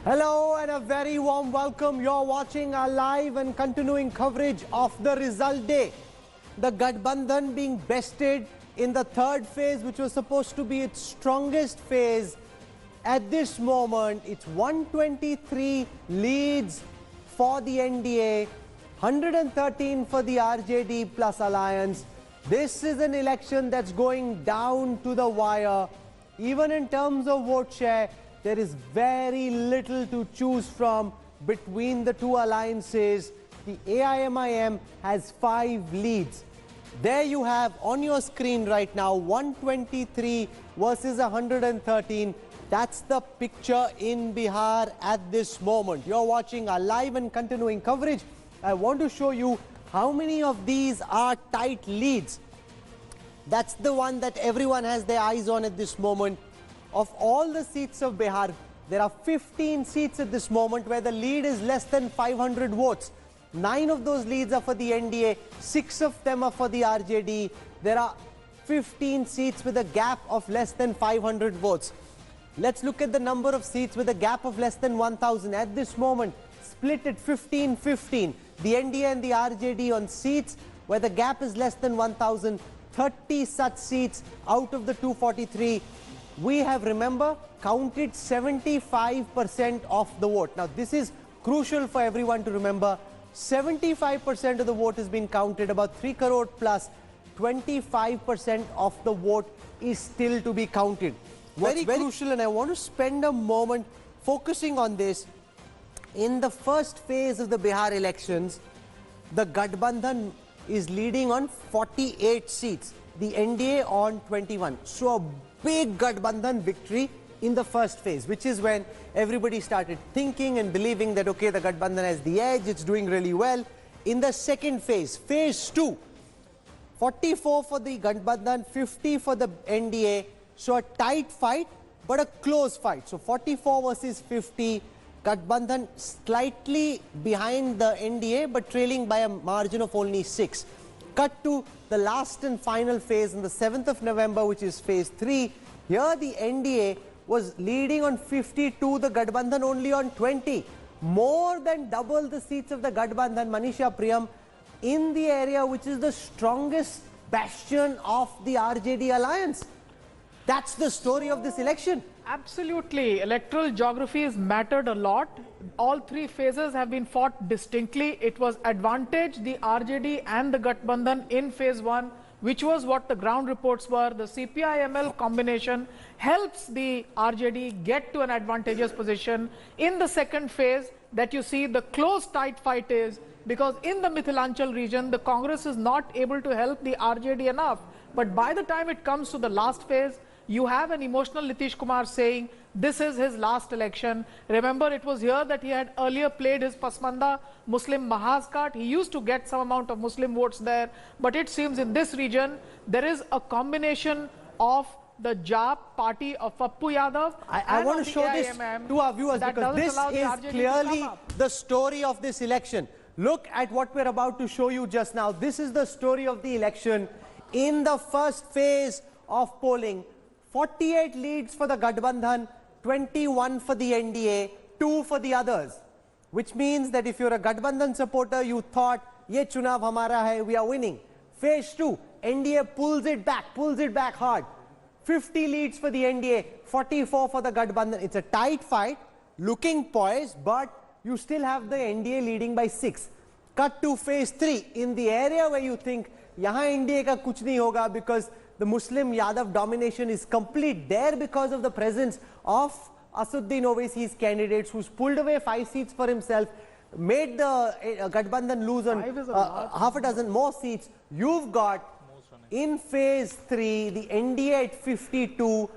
Hello and a very warm welcome. You're watching our live and continuing coverage of the result day. The Gathbandhan being bested in the third phase, which was supposed to be its strongest phase. At this moment, it's 123 leads for the NDA, 113 for the RJD plus alliance. This is an election that's going down to the wire. Even in terms of vote share, there is very little to choose from between the two alliances. The AIMIM has 5 leads. There you have on your screen right now 123 versus 113. That's the picture in Bihar at this moment. You're watching our live and continuing coverage. I want to show you how many of these are tight leads. That's the one that everyone has their eyes on at this moment. Of all the seats of Bihar, there are 15 seats at this moment where the lead is less than 500 votes. 9 of those leads are for the NDA, 6 of them are for the RJD. There are 15 seats with a gap of less than 500 votes. Let's look at the number of seats with a gap of less than 1,000. At this moment, split at 15-15. The NDA and the RJD on seats where the gap is less than 1,000. 30 such seats out of the 243. We have, remember, counted 75% of the vote. Now, this is crucial for everyone to remember. 75% of the vote has been counted, about 3 crore plus. 25% of the vote is still to be counted. Very crucial, and I want to spend a moment focusing on this. In the first phase of the Bihar elections, the Gathbandhan is leading on 48 seats, the NDA on 21. So a big Gathbandhan victory in the first phase, which is when everybody started thinking and believing that, okay, the Gathbandhan has the edge, it's doing really well. In the second phase, phase 2, 44 for the Gathbandhan, 50 for the NDA. So a tight fight, but a close fight. So 44 versus 50. Gathbandhan slightly behind the NDA, but trailing by a margin of only 6. Cut to the last and final phase on the 7th of November, which is phase 3. Here the NDA was leading on 52, the Gathbandhan only on 20. More than double the seats of the Gathbandhan, Manisha Priyam, in the area which is the strongest bastion of the RJD alliance. That's the story of this election. Absolutely. Electoral geographies mattered a lot. All 3 phases have been fought distinctly. It was advantage the RJD and the Gathbandhan in phase 1, which was what the ground reports were. The CPI-ML combination helps the RJD get to an advantageous position. In the second phase that you see, the close tight fight is because in the Mithilanchal region, the Congress is not able to help the RJD enough. But by the time it comes to the last phase, you have an emotional Nitish Kumar saying this is his last election. Remember, it was here that he had earlier played his Pasmanda Muslim Mahaz card. He used to get some amount of Muslim votes there. But it seems in this region, there is a combination of the JAP party of Pappu Yadav. I want to show this to our viewers because this is clearly the story of this election. Look at what we're about to show you just now. This is the story of the election. In the first phase of polling, 48 leads for the Gathbandhan, 21 for the NDA, 2 for the others. Which means that if you're a Gathbandhan supporter, you thought, ye chunav hamara hai, we are winning. Phase 2, NDA pulls it back hard. 50 leads for the NDA, 44 for the Gathbandhan. It's a tight fight, looking poised, but you still have the NDA leading by 6. Cut to phase 3, in the area where you think, yahan NDA ka kuch nahi hoga because the Muslim Yadav domination is complete there because of the presence of Assuddin Owaisi's candidates who's pulled away 5 seats for himself, made the Gathbandhan lose on half a dozen more seats. You've got in phase 3 the NDA at 52,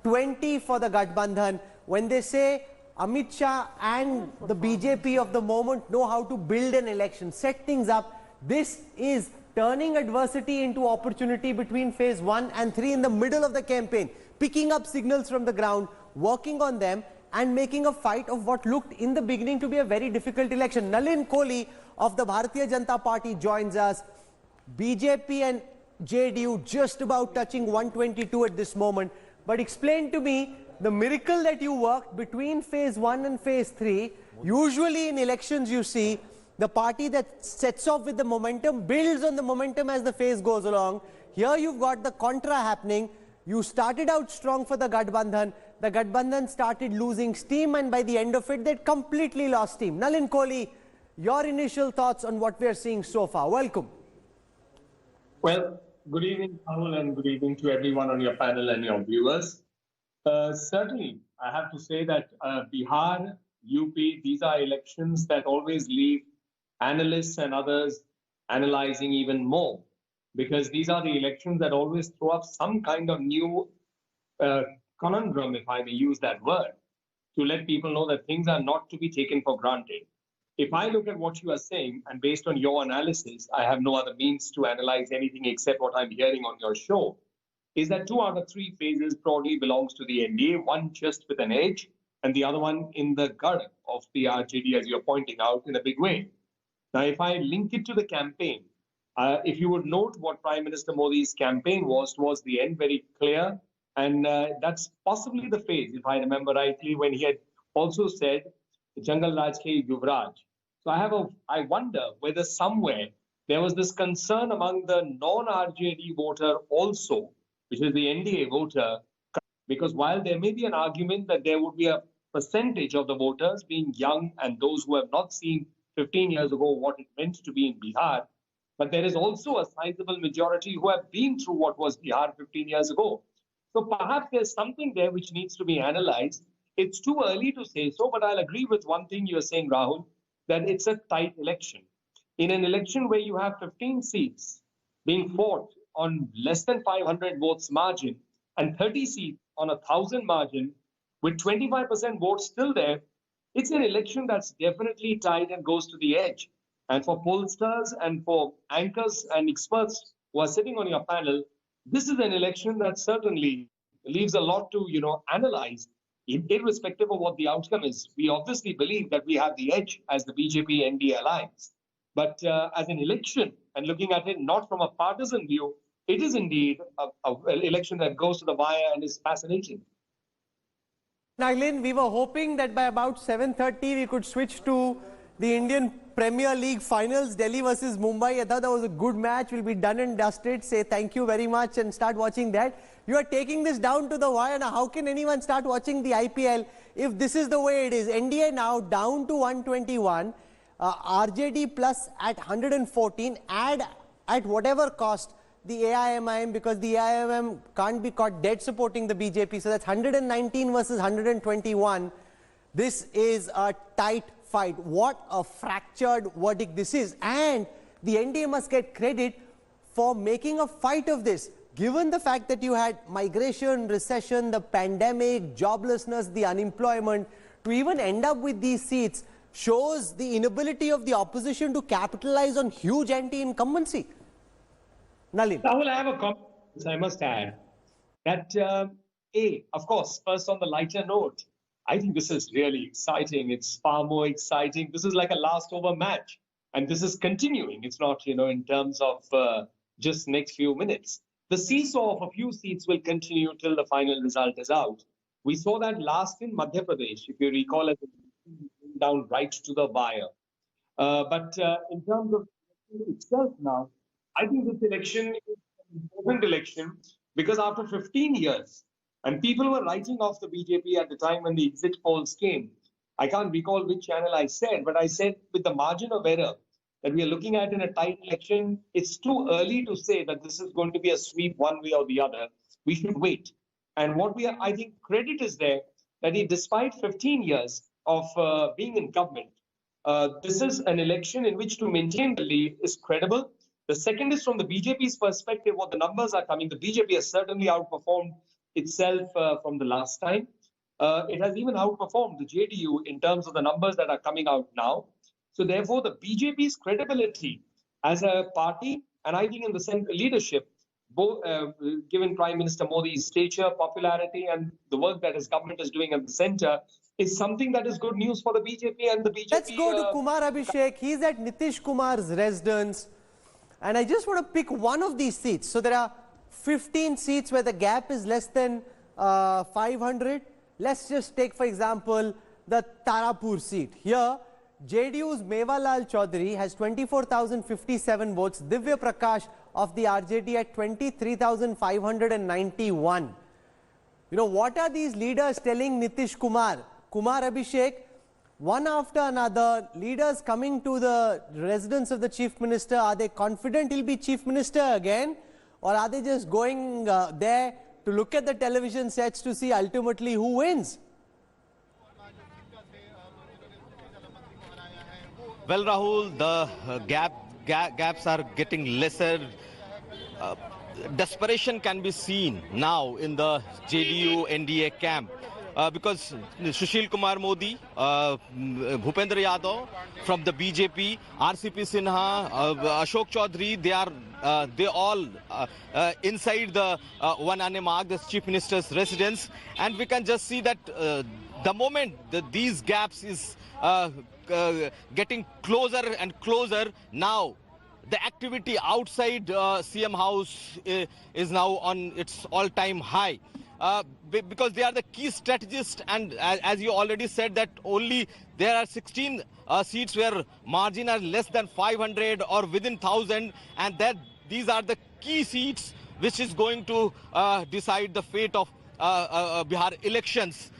20 for the Gathbandhan. When they say Amit Shah and the BJP of the moment know how to build an election, set things up, this is turning adversity into opportunity between phase 1 and 3 in the middle of the campaign, picking up signals from the ground, working on them and making a fight of what looked in the beginning to be a very difficult election. Nalin Kohli of the Bharatiya Janata Party joins us. BJP and JDU just about touching 122 at this moment. But explain to me the miracle that you worked between phase 1 and phase 3, usually in elections you see the party that sets off with the momentum builds on the momentum as the phase goes along. Here you've got the contra happening. You started out strong for the Gathbandhan. The Gathbandhan started losing steam, and by the end of it, they completely lost steam. Nalin Kohli, your initial thoughts on what we are seeing so far. Welcome. Well, good evening, Rahul, and good evening to everyone on your panel and your viewers. Certainly, I have to say that Bihar, UP, these are elections that always leave analysts and others analyzing even more, because these are the elections that always throw up some kind of new conundrum, if I may use that word, to let people know that things are not to be taken for granted. If I look at what you are saying, and based on your analysis, I have no other means to analyze anything except what I'm hearing on your show, is that 2 out of 3 phases broadly belongs to the NDA, one just with an edge, and the other one in the gut of the RJD, as you're pointing out, in a big way. Now, if I link it to the campaign, if you would note what Prime Minister Modi's campaign was towards the end, very clear, and that's possibly the phase, if I remember rightly, when he had also said, Jangal Raj ke Yuvraj. So I wonder whether somewhere there was this concern among the non-RJD voter also, which is the NDA voter, because while there may be an argument that there would be a percentage of the voters being young and those who have not seen 15 years ago what it meant to be in Bihar, but there is also a sizable majority who have been through what was Bihar 15 years ago. So perhaps there's something there which needs to be analyzed. It's too early to say so, but I'll agree with one thing you're saying, Rahul, that it's a tight election. In an election where you have 15 seats being fought on less than 500 votes margin and 30 seats on 1,000 margin, with 25% votes still there, it's an election that's definitely tight and goes to the edge. And for pollsters and for anchors and experts who are sitting on your panel, this is an election that certainly leaves a lot to analyze, irrespective of what the outcome is. We obviously believe that we have the edge as the BJP NDA alliance. But as an election, and looking at it not from a partisan view, it is indeed an election that goes to the wire and is fascinating. Naglin, we were hoping that by about 7:30 we could switch to the Indian Premier League finals, Delhi versus Mumbai. I thought that was a good match. We'll be done and dusted. Say thank you very much and start watching that. You are taking this down to the wire. Now, how can anyone start watching the IPL if this is the way it is? NDA now down to 121, RJD plus at 114, add at whatever cost the AIMIM, because the AIMIM can't be caught dead supporting the BJP. So that's 119 versus 121. This is a tight fight. What a fractured verdict this is. And the NDA must get credit for making a fight of this. Given the fact that you had migration, recession, the pandemic, joblessness, the unemployment, to even end up with these seats shows the inability of the opposition to capitalize on huge anti-incumbency. Nalin. Rahul, I have a comment, I must add, that of course, first on the lighter note, I think this is really exciting. It's far more exciting. This is like a last over match, and this is continuing. It's not, in terms of just next few minutes. The seesaw of a few seats will continue till the final result is out. We saw that last in Madhya Pradesh, if you recall, it down right to the wire. But in terms of itself now, I think this election is an important election because after 15 years, and people were writing off the BJP at the time when the exit polls came. I can't recall which channel I said, but I said with the margin of error that we are looking at in a tight election, it's too early to say that this is going to be a sweep one way or the other. We should wait. And I think credit is there that despite 15 years of being in government, this is an election in which to maintain the lead is credible. The second is from the BJP's perspective, what the numbers are coming. The BJP has certainly outperformed itself from the last time. It has even outperformed the JDU in terms of the numbers that are coming out now. So therefore, the BJP's credibility as a party, and I think in the central leadership, both given Prime Minister Modi's stature, popularity, and the work that his government is doing at the center, is something that is good news for the BJP and the BJP. Let's go to Kumar Abhishek. He's at Nitish Kumar's residence. And I just want to pick one of these seats. So there are 15 seats where the gap is less than 500. let's just take, for example, the Tarapur seat. Here, JDU's Mewalal Chaudhary has 24,057 votes. Divya Prakash of the RJD at 23,591. You know, what are these leaders telling Nitish Kumar? Kumar Abhishek, one after another, leaders coming to the residence of the Chief Minister. Are they confident he'll be Chief Minister again? Or are they just going there to look at the television sets to see ultimately who wins? Well, Rahul, the gaps are getting lesser. Desperation can be seen now in the JDU NDA camp because Sushil Kumar Modi, Bhupendra Yadav from the BJP, RCP Sinha, Ashok Chaudhary, they all inside the one ane mark, the Chief Minister's residence, and we can just see that the moment that these gaps is getting closer and closer now. The activity outside CM House is now on its all-time high because they are the key strategists, and as you already said that only there are 16 seats where margin are less than 500 or within 1,000, and that these are the key seats which is going to decide the fate of Bihar elections.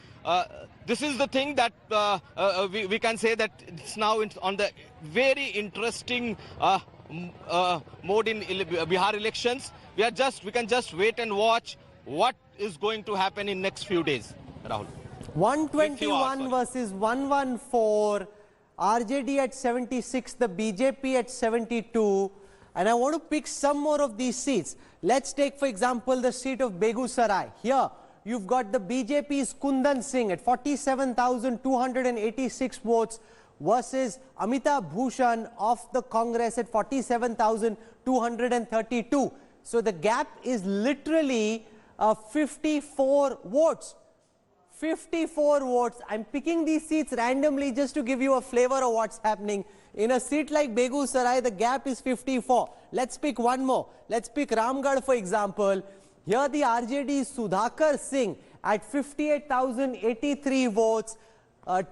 This is the thing that we can say that it's now on the very interesting mode in Bihar elections. We can just wait and watch what is going to happen in next few days. Rahul. 121 versus 114, RJD at 76, the BJP at 72, and I want to pick some more of these seats. Let's take, for example, the seat of Begusarai. Here, you've got the BJP's Kundan Singh at 47,286 votes versus Amitabh Bhushan of the Congress at 47,232. So the gap is literally 54 votes. 54 votes. I'm picking these seats randomly just to give you a flavor of what's happening. In a seat like Begusarai, the gap is 54. Let's pick one more. Let's pick Ramgarh, for example. Here the RJD's Sudhakar Singh at 58,083 votes.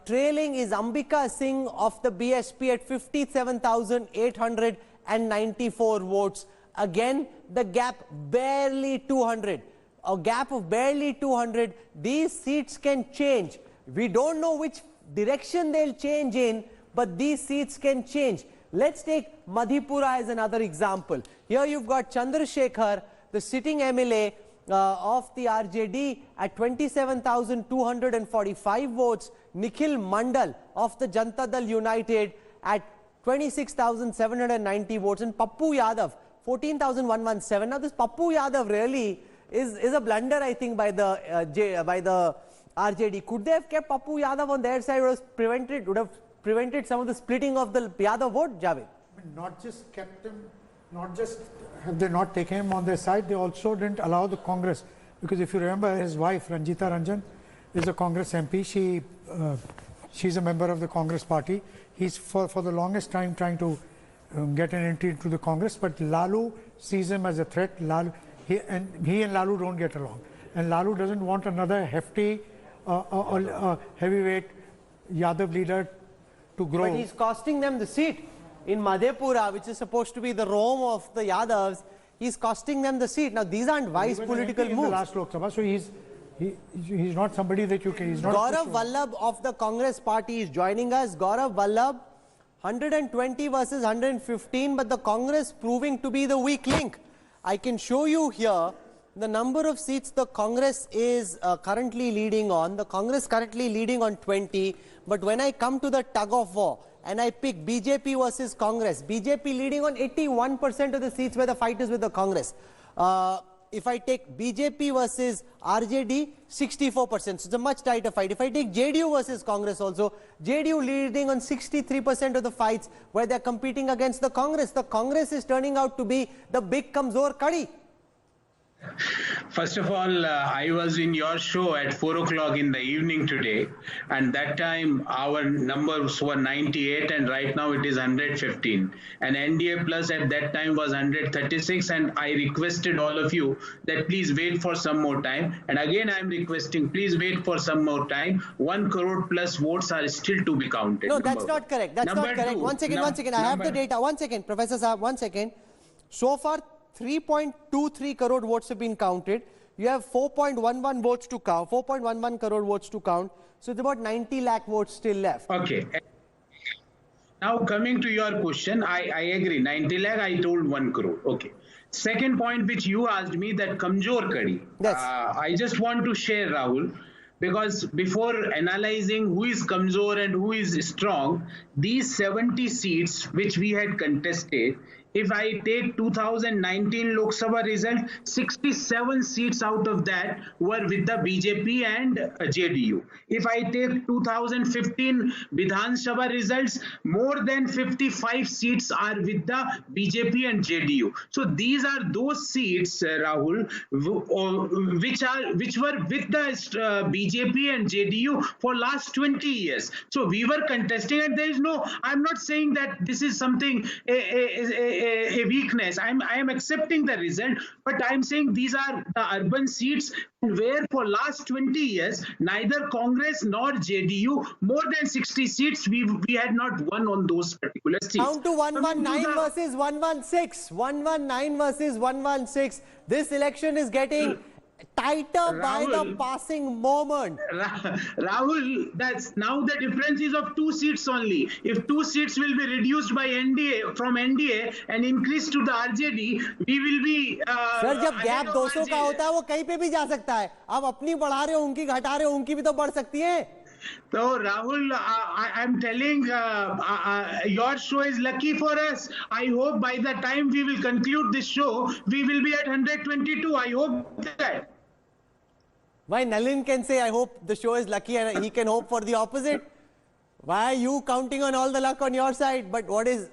Trailing is Ambika Singh of the BSP at 57,894 votes. Again, the gap barely 200. A gap of barely 200. These seats can change. We don't know which direction they'll change in, but these seats can change. Let's take Madhepura as another example. Here you've got Chandrasekhar, the sitting MLA of the RJD at 27,245 votes. Nikhil Mandal of the Janata Dal United at 26,790 votes. And Pappu Yadav, 14,117. Now this Pappu Yadav really is a blunder, I think, by the RJD. Could they have kept Pappu Yadav on their side? Would have prevented some of the splitting of the Yadav vote, Javed? I mean, not just kept him, not just have they not taken him on their side, they also didn't allow the Congress. Because if you remember, his wife, Ranjita Ranjan, is a Congress MP. She's a member of the Congress party. He's for the longest time trying to get an entry into the Congress, but Lalu sees him as a threat. He and Lalu don't get along. And Lalu doesn't want another hefty, heavyweight Yadav leader to grow. But he's costing them the seat. In Madhepura, which is supposed to be the Rome of the Yadavs, he's costing them the seat. Now, these aren't wise political moves. In the last Lok Sabha, so he's not somebody that you can. He's not Gaurav Vallabh of the Congress party is joining us. Gaurav Vallabh, 120 versus 115, but the Congress proving to be the weak link. I can show you here the number of seats the Congress is currently leading on. The Congress currently leading on 20, but when I come to the tug of war, and I pick BJP versus Congress, BJP leading on 81% of the seats where the fight is with the Congress. If I take BJP versus RJD, 64%. So it's a much tighter fight. If I take JDU versus Congress also, JDU leading on 63% of the fights where they're competing against the Congress. The Congress is turning out to be the big Kamzor Kadi. First of all, I was in your show at 4 o'clock in the evening today, and that time our numbers were 98, and right now it is 115. And NDA plus at that time was 136, and I requested all of you that please wait for some more time. And again, I'm requesting, please wait for some more time. 1 crore plus votes are still to be counted. No, that's not correct. That's not correct. One second. I have the data. 1 second, Professor Saab, 1 second. So far, 3.23 crore votes have been counted. You have 4.11 votes to count, 4.11 crore votes to count. So it's about 90 lakh votes still left. Okay. Now coming to your question, I agree. 90 lakh, I told 1 crore. Okay. Second point which you asked me, that Kamjor Kadi. Yes. I just want to share, Rahul, because before analyzing who is Kamjor and who is strong, these 70 seats which we had contested, if I take 2019 Lok Sabha result, 67 seats out of that were with the BJP and JDU. If I take 2015 Vidhan Sabha results, more than 55 seats are with the BJP and JDU. So these are those seats, Rahul, which were with the BJP and JDU for last 20 years. So we were contesting, and there is no, I'm not saying that this is something a weakness. I am accepting the result, but I'm saying these are the urban seats where for last 20 years neither Congress nor JDU, more than 60 seats we had not won on those particular seats. Down to 119 versus 116. 119 versus 116. This election is getting tighter by the passing moment. Rahul, that's now the difference is of 2 seats only. If 2 seats will be reduced by NDA from NDA and increased to the RJD, we will be. Sir जब gap 200 का होता है वो कहीं पे भी जा सकता है. आप अपनी बढ़ा रहे हो, उनकी घटा रहे हो, उनकी भी तो बढ़ सकती है. So Rahul, I'm telling your show is lucky for us. I hope by the time we will conclude this show, we will be at 122. I hope that. Why Nalin can say, I hope the show is lucky, and he can hope for the opposite. Why are you counting on all the luck on your side? But what is,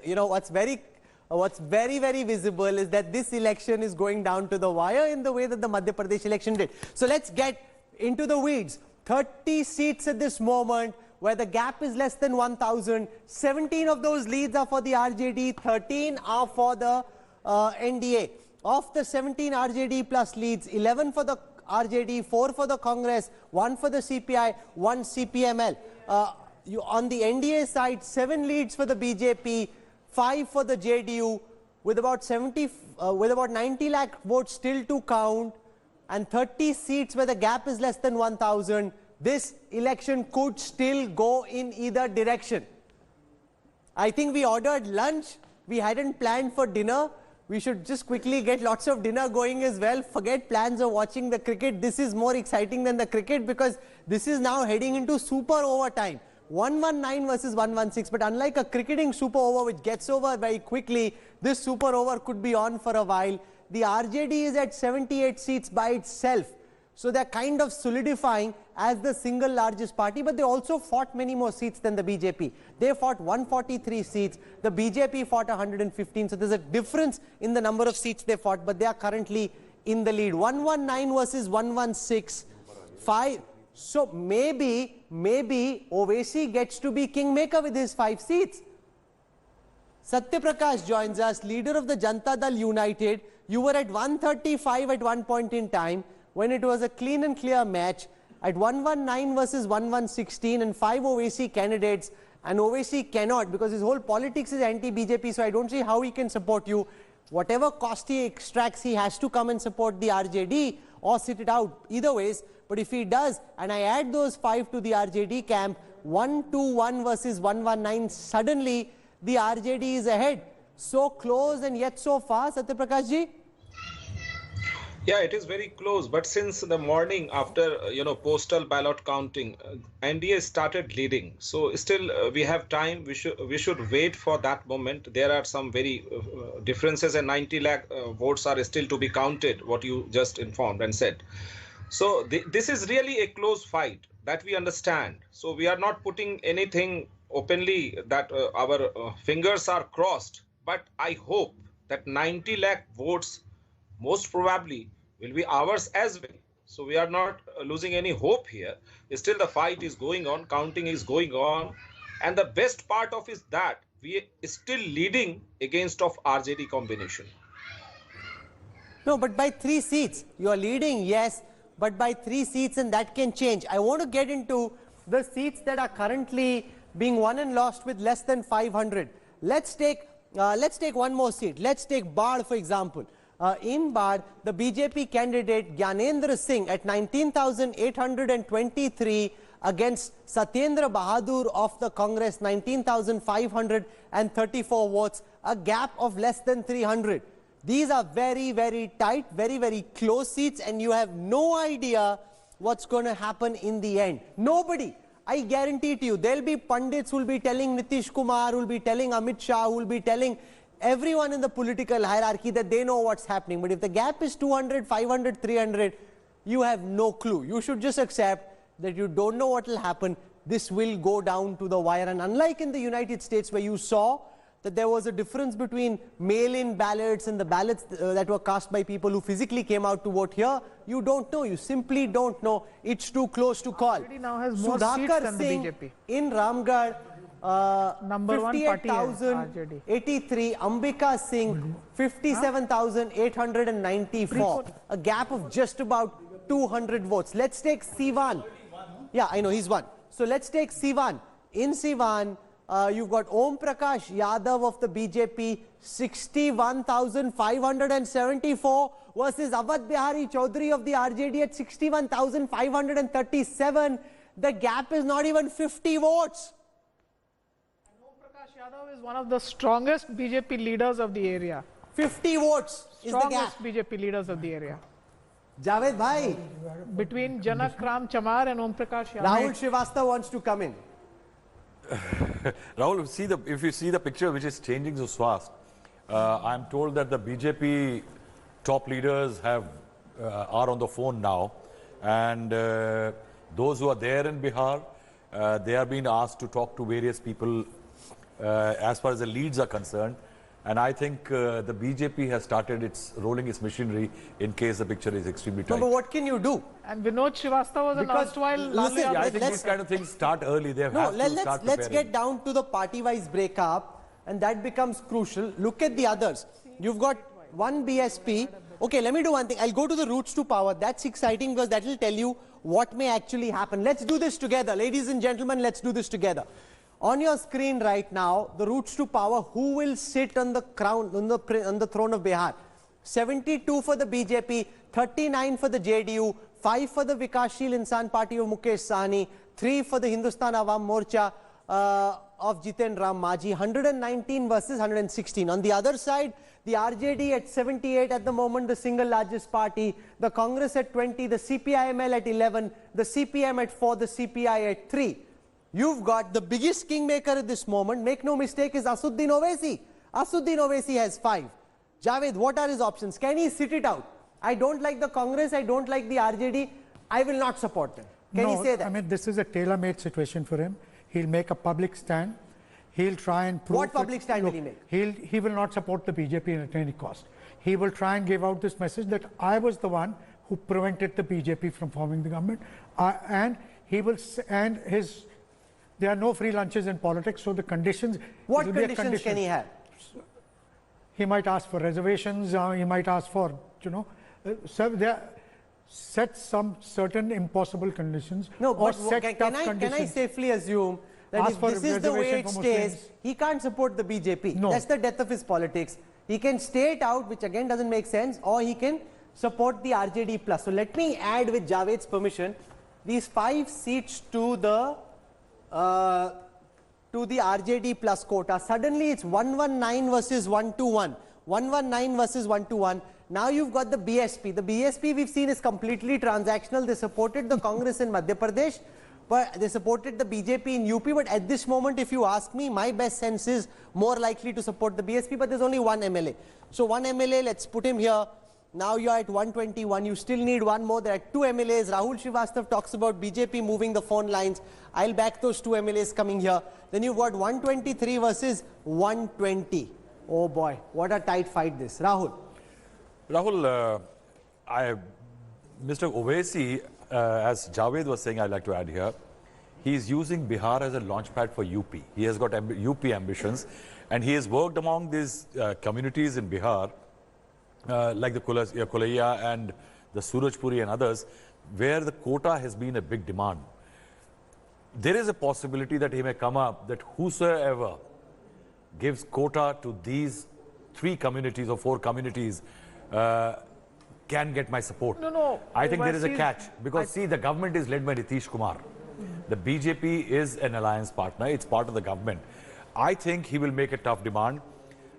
what's very, very visible is that this election is going down to the wire in the way that the Madhya Pradesh election did. So let's get into the weeds. 30 seats at this moment where the gap is less than 1,000. 17 of those leads are for the RJD, 13 are for the NDA. Of the 17 RJD plus leads, 11 for the RJD, 4 for the Congress, 1 for the CPI, 1 CPML. On the NDA side, 7 leads for the BJP, 5 for the JDU, with about 90 lakh votes still to count, and 30 seats where the gap is less than 1,000. This election could still go in either direction. I think we ordered lunch. We hadn't planned for dinner. We should just quickly get lots of dinner going as well. Forget plans of watching the cricket. This is more exciting than the cricket because this is now heading into super overtime. 119 versus 116. But unlike a cricketing super over which gets over very quickly, this super over could be on for a while. The RJD is at 78 seats by itself. So they're kind of solidifying as the single largest party, but they also fought many more seats than the BJP. They fought 143 seats. The BJP fought 115. So there's a difference in the number of seats they fought, but they are currently in the lead. 119 versus 116. 5. So maybe Owaisi gets to be kingmaker with his 5 seats. Satya Prakash joins us, leader of the Janata Dal United. You were at 135 at one point in time when it was a clean and clear match at 119 versus 116 and 5 Owaisi candidates, and Owaisi cannot because his whole politics is anti-BJP, so I don't see how he can support you. Whatever cost he extracts, he has to come and support the RJD or sit it out either ways. But if he does, and I add those 5 to the RJD camp, 121 versus 119, suddenly the RJD is ahead. So close and yet so far, Satya Prakash ji? Yeah, it is very close. But since the morning after, postal ballot counting, NDA started leading. So still we have time. We should wait for that moment. There are some very differences, and 90 lakh votes are still to be counted, what you just informed and said. So this is really a close fight that we understand. So we are not putting anything openly that our fingers are crossed. But I hope that 90 lakh votes most probably will be ours as well. So we are not losing any hope here. Still the fight is going on, counting is going on. And the best part of is that we are still leading against of RJD combination. No, but by 3 seats, you are leading, yes, but by 3 seats, and that can change. I want to get into the seats that are currently being won and lost with less than 500. Let's take one more seat. Let's take Bihar, for example. In Bihar, the BJP candidate Gyanendra Singh at 19,823 against Satyendra Bahadur of the Congress, 19,534 votes, a gap of less than 300. These are very, very tight, very, very close seats, and you have no idea what's going to happen in the end. Nobody. I guarantee to you, there'll be pundits who will be telling Nitish Kumar, who will be telling Amit Shah, who will be telling everyone in the political hierarchy that they know what's happening. But if the gap is 200, 500, 300, you have no clue. You should just accept that you don't know what will happen. This will go down to the wire. And unlike in the United States, where you saw that there was a difference between mail-in ballots and the ballots that were cast by people who physically came out to vote, here you don't know. You simply don't know. It's too close to call. Now has more seats than the BJP. In Ramgarh, number 1 party 58,083. Ambika Singh, 57,894. A gap of just about 200 votes. Let's take Siwan. Yeah, I know, he's one. So let's take Siwan. In Siwan, you've got Om Prakash Yadav of the BJP, 61,574 versus Awadh Bihari Chaudhary of the RJD at 61,537. The gap is not even 50 votes. And Om Prakash Yadav is one of the strongest BJP leaders of the area. 50 votes is the gap. Strongest BJP leaders of the area. Javed bhai. Between Janak Ram Chamar and Om Prakash Yadav. Rahul Srivastava wants to come in. Rahul, if you see the picture which is changing so fast, I'm told that the BJP top leaders are on the phone now, and those who are there in Bihar, they are being asked to talk to various people as far as the leads are concerned. And I think the BJP has started rolling its machinery in case the picture is extremely tight. No, but what can you do? And Vinod Srivastava was announced while listen, yeah, I think these kind of things start early. They no, have to start let's get down to the party-wise breakup, and that becomes crucial. Look at the others. You've got one BSP. Okay, let me do one thing. I'll go to the routes to power. That's exciting because that will tell you what may actually happen. Let's do this together. Ladies and gentlemen, let's do this together. On your screen right now, the routes to power, who will sit on the crown, on the throne of Bihar? 72 for the BJP, 39 for the JDU, 5 for the Vikashsheel Insan Party of Mukesh Sahni, 3 for the Hindustan Awam Morcha of Jiten Ram Majhi, 119 versus 116. On the other side, the RJD at 78 at the moment, the single largest party, the Congress at 20, the CPIML at 11, the CPM at 4, the CPI at 3. You've got the biggest kingmaker at this moment, make no mistake, is Assuddin Owaisi. Assuddin Owaisi has 5. Javed, what are his options? Can he sit it out? I don't like the Congress, I don't like the RJD, I will not support them. Can he say that? I mean, this is a tailor-made situation for him. He'll make a public stand. He'll try and prove... What public stand will he make? He will not support the BJP at any cost. He will try and give out this message that I was the one who prevented the BJP from forming the government. And he will... And his... There are no free lunches in politics, so the conditions... What conditions can he have? He might ask for reservations, he might ask for, set some certain impossible conditions. No, or but set can I safely assume that if this is the way it stays, he can't support the BJP? No. That's the death of his politics. He can stay it out, which again doesn't make sense, or he can support the RJD plus. So let me add, with Javed's permission, these 5 seats to the RJD plus quota. Suddenly it's 119 versus 121. 119 versus 121. Now you've got the BSP. The BSP we've seen is completely transactional. They supported the Congress in Madhya Pradesh, but they supported the BJP in UP. But at this moment, if you ask me, my best sense is more likely to support the BSP, but there's only one MLA. So one MLA, let's put him here. Now you're at 121. You still need one more. There are 2 MLAs. Rahul Srivastava talks about BJP moving the phone lines. I'll back those 2 MLAs coming here. Then you've got 123 versus 120. Oh boy, what a tight fight this. Rahul. Rahul, Mr. Owaisi, as Javed was saying, I'd like to add here, he's using Bihar as a launchpad for UP. He has got UP ambitions, and he has worked among these communities in Bihar, like the Kolaiya and the Surajpuri and others, where the quota has been a big demand. There is a possibility that he may come up that whosoever gives quota to these 3 communities or 4 communities can get my support. No. I think there is a catch because see, the government is led by Nitish Kumar. The BJP is an alliance partner. It's part of the government. I think he will make a tough demand.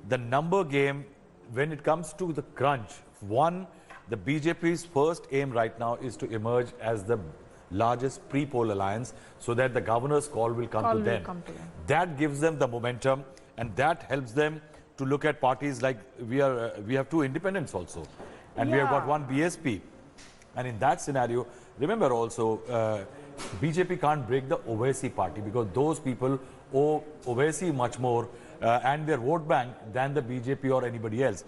The number game, when it comes to the crunch, one, the BJP's first aim right now is to emerge as the largest pre-poll alliance so that the governor's call will come to them. That gives them the momentum, and that helps them to look at parties like we have 2 independents also, and we have got 1 BSP. And in that scenario, remember also, BJP can't break the Owaisi party because those people owe Owaisi much more and their vote bank than the BJP or anybody else.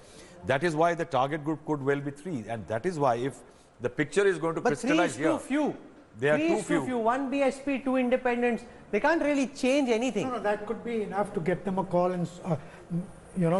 That is why the target group could well be 3, and that is why if the picture is going to crystallize here. But 3 is too few. They are too few. 1 BSP, 2 independents. They can't really change anything. No, that could be enough to get them a call, and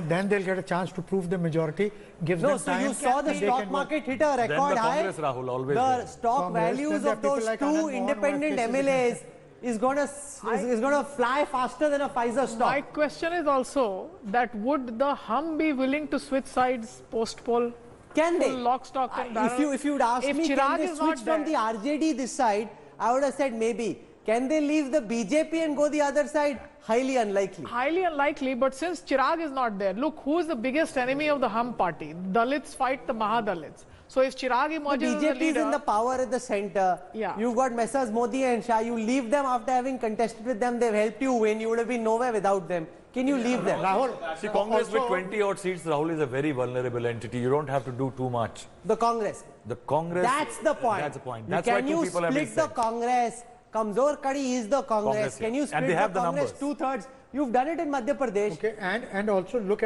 then they'll get a chance to prove the majority. Gives them time. So you saw the stock market hit a record high. Congress, Rahul, always the stock values of those like 2 independent MLAs is going to fly faster than a Pfizer stock. My question is also that would the Hum be willing to switch sides post-poll? Can they? Lock, stock and barrel? If you'd asked me, can they switch from the RJD this side, I would have said maybe. Can they leave the BJP and go the other side? Highly unlikely. Highly unlikely, but since Chirag is not there, look, who is the biggest enemy of the Hum party? Dalits fight the Mahadalits. So if Chirag emerges as the BJP is in the power at the center. You've got Messrs Modi and Shah. You leave them after having contested with them. They've helped you win. You would have been nowhere without them. Can you leave them? Rahul, see, Congress with 20 odd seats, Rahul, is a very vulnerable entity. You don't have to do too much. The Congress. The Congress. That's the point. That's the point. That's Can why 2 you people have been split the Congress? Kamzor Kadi is the Congress. Can you split the Congress 2/3? You've done it in Madhya Pradesh. Okay, and also look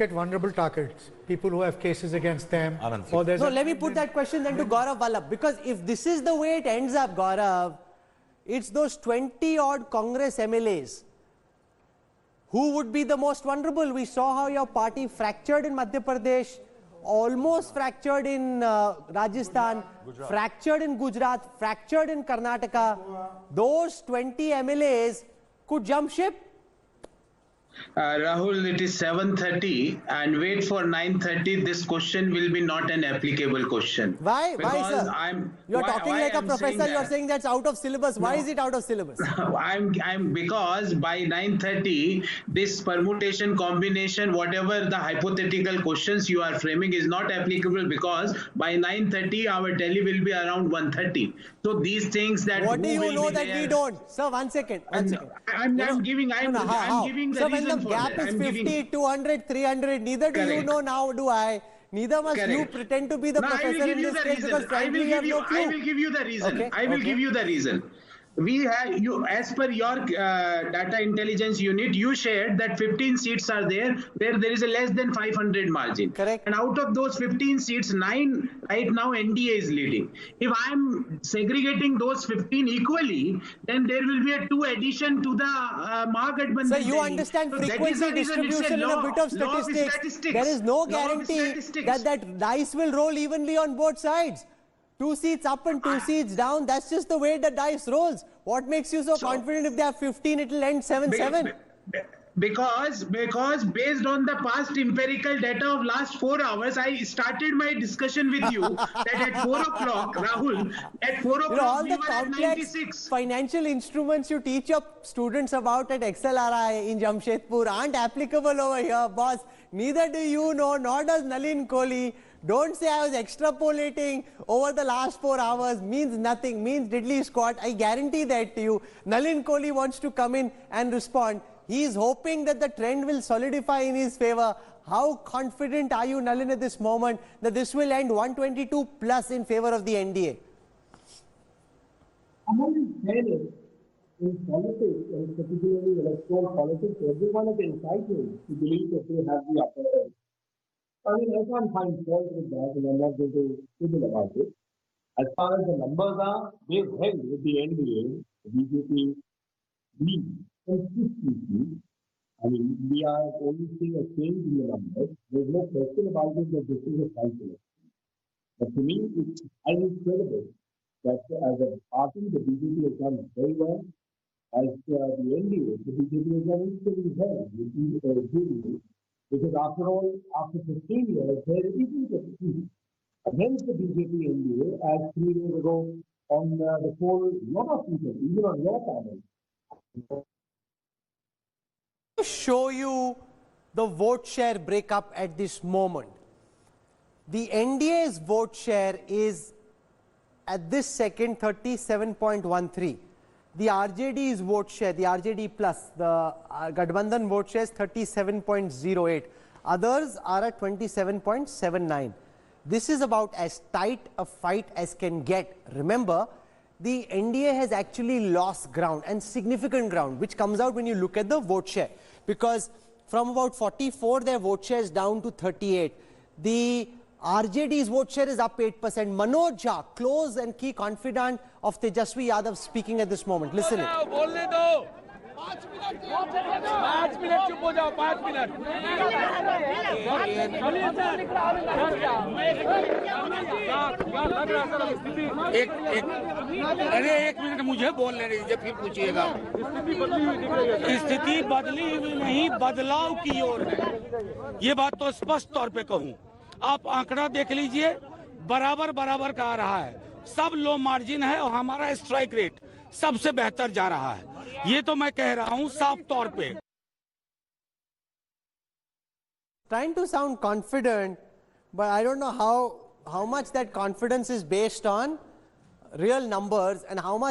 at vulnerable targets, people who have cases against them. Let me put that question then to Gaurav Vallabh, because if this is the way it ends up, Gaurav, it's those 20 odd Congress MLAs who would be the most vulnerable. We saw how your party fractured in Madhya Pradesh, almost fractured in Rajasthan, fractured in Gujarat, fractured in Karnataka. Those 20 MLAs could jump ship. Rahul, it is 7:30 and wait for 9:30. This question will be not an applicable question. Why? Why, sir? You're talking like a professor. You're saying that's out of syllabus. Why is it out of syllabus? I'm because by 9:30, this permutation combination, whatever the hypothetical questions you are framing, is not applicable because by 9:30 our tally will be around 1:30. So these things that what do you know that we don't, sir? One second. I'm giving the so reason. When the gap is 50, 200, 300, neither do you know, now do I. Neither must you pretend to be the professor in this case because frankly you have no clue. I will give you the reason. I will give you the reason. We have as per your data intelligence unit, you shared that 15 seats are there where there is a less than 500 margin. Correct. And out of those 15 seats, 9 right now NDA is leading. If I am segregating those 15 equally, then there will be a 2 addition to the Mahagathbandhan. So you understand frequency distribution in a bit of statistics. There is no guarantee that dice will roll evenly on both sides. 2 seats up and 2 seats down, that's just the way the dice rolls. What makes you so confident if they have 15, it will end 7-7? Because based on the past empirical data of last 4 hours, I started my discussion with you that at 4 o'clock, Rahul, at 4 o'clock all we the were at complex 96. financial instruments you teach your students about at XLRI in Jamshedpur aren't applicable over here, boss. Neither do you know, nor does Nalin Kohli. Don't say I was extrapolating over the last 4 hours. Means nothing. Means diddly squat. I guarantee that to you. Nalin Kohli wants to come in and respond. He is hoping that the trend will solidify in his favor. How confident are you, Nalin, at this moment that this will end 122 plus in favor of the NDA? In politics, and particularly electoral politics, everyone is entitled to believe that they have the upper hand. I mean, I can't find fault with that, and I'm not going to quibble about it. As far as the numbers are, they've held with the NDA, the BJP lead consistently. I mean, we are only seeing a change in the numbers. There's no question about it that this is a cycle. But to me, it's highly credible that as a party, the BJP has done very well. As the NDA, the BJP has done equally well with the JDU, because after all, after 15 years, there isn't a seat against the BJP NDA as 3 days ago on the poll, lot of people, even on your panel. To show you the vote share breakup at this moment. The NDA's vote share is at this second 37.13. The RJD's vote share, the RJD plus, the Gathbandhan vote share is 37.08. Others are at 27.79. This is about as tight a fight as can get. Remember, the NDA has actually lost ground, and significant ground, which comes out when you look at the vote share. Because from about 44, their vote share is down to 38. The RJD's vote share is up 8%. Manoj Jha, close and key confidant of Tejaswi Yadav, speaking at this moment. Listen it. अरे एक minute मुझे बोलने दीजिए फिर पूछिएगा स्थिति बदली हुई नहीं बदलाव की ओर है ये बात तो स्पष्ट तौर पे कहूं आप आंकड़ा देख लीजिए बराबर बराबर का आ रहा है सब लो मार्जिन है और हमारा स्ट्राइक रेट सबसे बेहतर जा रहा है ये तो मैं कह रहा हूं साफ तौर पे Trying to sound confident, but I don't know how much that confidence is based on real numbers and how much